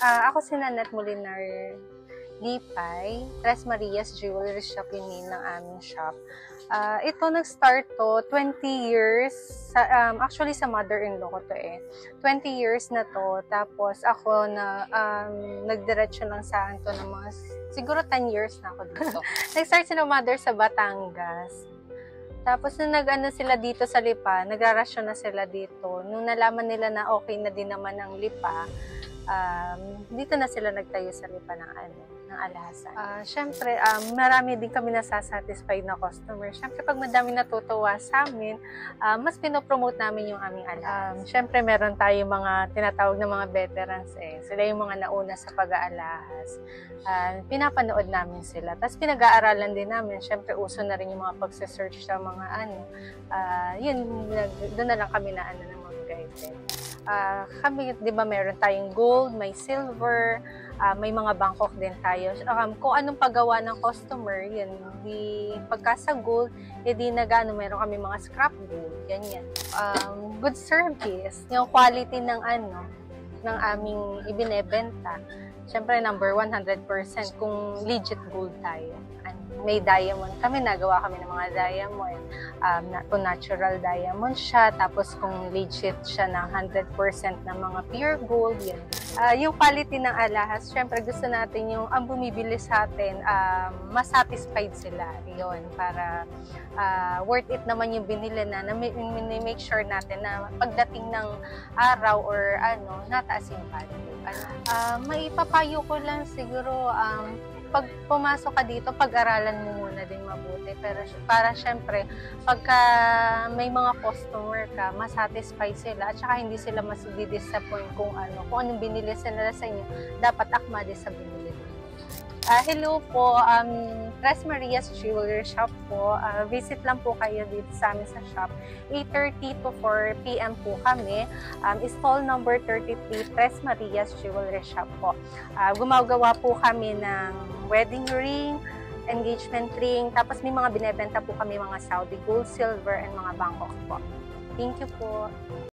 Ako si Nanette Molinar Lipay, Tres Marias Jewelry Shop yung name ng aming shop. Ito nag-start to 20 years, actually sa mother-in-law ko to 20 years na to, tapos ako na nagdiretso lang sa to ng mga, siguro 10 years na ako dito. Nag-start sila mother sa Batangas. Tapos nung nag-ano sila dito sa Lipa, nagrarasyon na sila dito. Nung nalaman nila na okay na din naman ang Lipa, dito na sila nagtayo sa Lipa ng Alhasan. Siyempre, marami din kami nasasatisfied na customer. Siyempre, pag madami natutuwa sa amin, mas pinopromote namin yung aming alahas. Siyempre, meron tayo mga tinatawag na mga veterans Sila yung mga nauna sa pag-aalahas. Pinapanood namin sila. Tapos pinag-aaralan din namin. Siyempre, uso na rin yung mga pagsasearch sa mga doon na lang kami na ng mga guide. Kami, di ba, meron tayong gold, may silver, may mga Bangkok din tayo. Kung anong paggawa ng customer, yan, pagka sa gold, meron kami mga scrap gold, ganyan. Good service, yung quality ng aming ibinebenta. Siyempre, number 100% kung legit gold tayo. May diamond kami, nagawa kami ng mga diamond. Kung natural diamond siya, tapos kung legit siya ng 100% ng mga pure gold, yan. Yung quality ng alahas, syempre gusto natin yung ang bumibili sa atin, mas satisfied sila. Yun, para worth it naman yung binili na make sure natin na pagdating ng araw or nataas yung value. Maipapayo ko lang siguro, pag pumasok ka dito, pag-aralan mo muna din mabuti. Pero para syempre, pagka may mga customer ka, masatisfy sila at saka hindi sila mas-disappoint kung anong binili sila sa inyo, dapat akma din sa binili. Hello po, Tres Marias Jewelry Shop po. Visit lang po kayo dito sa amin sa shop. 8:30 to 4 p.m. po kami. Stall number 33, Tres Marias Jewelry Shop po. Gumagawa po kami ng wedding ring, engagement ring, tapos may mga binebenta po kami mga Saudi gold, silver, and mga Bangkok po. Thank you po.